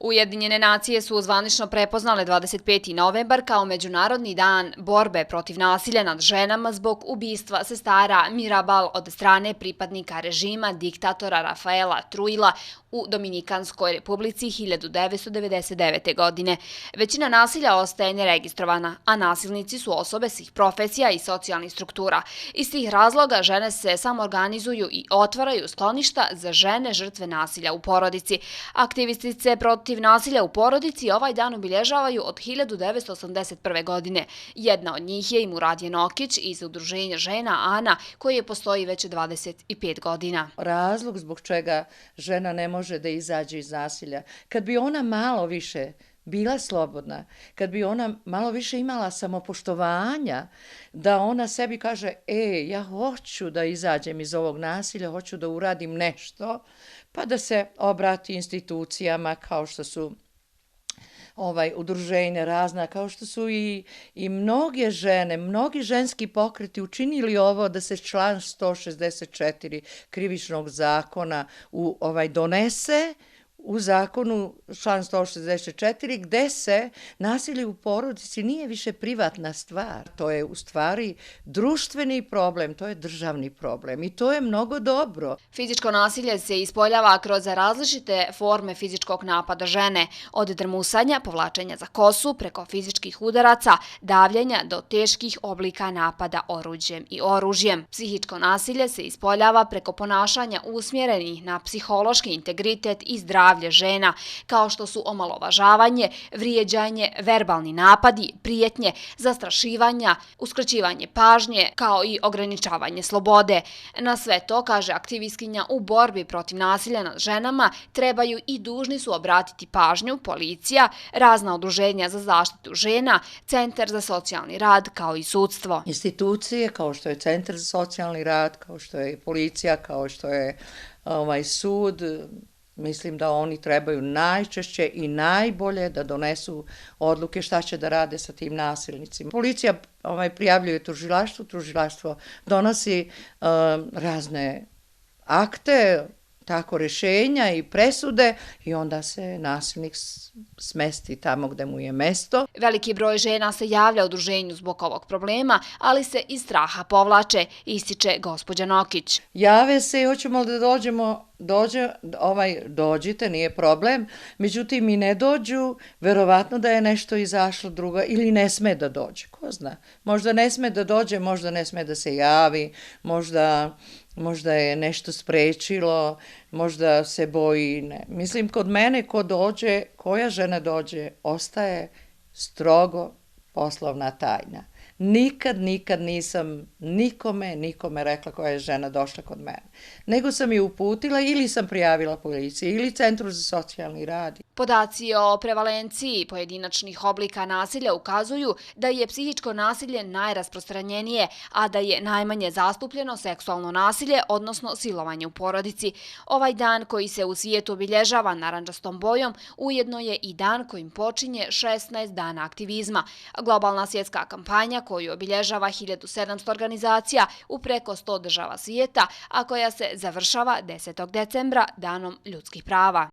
Ujedinjene nacije su zvanično prepoznale 25. novembar kao Međunarodni dan borbe protiv nasilja nad ženama zbog ubistva sestara Mirabal od strane pripadnika režima diktatora Rafaela Truila u Dominikanskoj republici 1999. godine. Većina nasilja ostaje neregistrovana, a nasilnici su osobe svih profesija i socijalnih struktura. Iz tih razloga žene se samoorganizuju i otvaraju skloništa za žene žrtve nasilja u porodici. Aktivistice protiv nasilja u porodici ovaj dan obilježavaju od 1981. godine. Jedna od njih je i Muradje Nokić iz udruženja žena Ana, koje postoji već 25 godina. Razlog zbog čega žena ne može da izađe iz nasilja, kad bi ona malo više bila slobodna, kad bi ona malo više imala samopoštovanja, da ona sebi kaže, ja hoću da izađem iz ovog nasilja, hoću da uradim nešto, pa da se obrati institucijama kao što su udruženja razna, kao što su i mnoge žene, mnogi ženski pokreti učinili ovo da se član 164 krivičnog zakona donese u zakonu član 164 gde se nasilje u porodici nije više privatna stvar. To je u stvari društveni problem, to je državni problem i to je mnogo dobro. Fizičko nasilje se ispoljava kroz različite forme fizičkog napada žene, od drmusanja, povlačenja za kosu, preko fizičkih udaraca, davljenja do teških oblika napada oruđem i oružjem. Psihičko nasilje se ispoljava preko ponašanja usmjerenih na psihološki integritet i zdravlje žena, kao što su omalovažavanje, vrijeđanje, verbalni napadi, prijetnje, zastrašivanja, uskraćivanje pažnje, kao i ograničavanje slobode. Na sve to, kaže aktivistkinja u borbi protiv nasilja nad ženama, trebaju i dužni su obratiti pažnju policija, razna udruženja za zaštitu žena, Centar za socijalni rad, kao i sudstvo. Institucije kao što je Centar za socijalni rad, kao što je policija, kao što je sud, mislim da oni trebaju najčešće i najbolje da donesu odluke šta će da rade sa tim nasilnicima. Policija prijavljuje tužilaštvu, tužilaštvo donosi razne akte, tako rješenja i presude i onda se nasilnik smesti tamo gde mu je mesto. Veliki broj žena se javlja udruženju zbog ovog problema, ali se iz straha povlače, ističe gospođa Nokić. Jave se i hoćemo da dođite, nije problem, međutim i ne dođu, verovatno da je nešto izašlo drugo ili ne sme da dođe, ko zna. Možda ne sme da dođe, možda ne sme da se javi, možda je nešto sprečilo, možda se boji. Ne. Mislim, kod mene ko dođe, koja žena dođe, ostaje strogo poslovna tajna. Nikad nisam nikome rekla koja je žena došla kod mene. Nego sam je uputila ili sam prijavila policiji ili Centru za socijalni rad. Podaci o prevalenciji pojedinačnih oblika nasilja ukazuju da je psihičko nasilje najrasprostranjenije, a da je najmanje zastupljeno seksualno nasilje, odnosno silovanje u porodici. Ovaj dan koji se u svijetu obilježava narandžastom bojom, ujedno je i dan kojim počinje 16 dana aktivizma. Globalna svjetska kampanja koju obilježava 1700 organizacija u preko 100 država svijeta, a koja se završava 10. decembra, Danom ljudskih prava.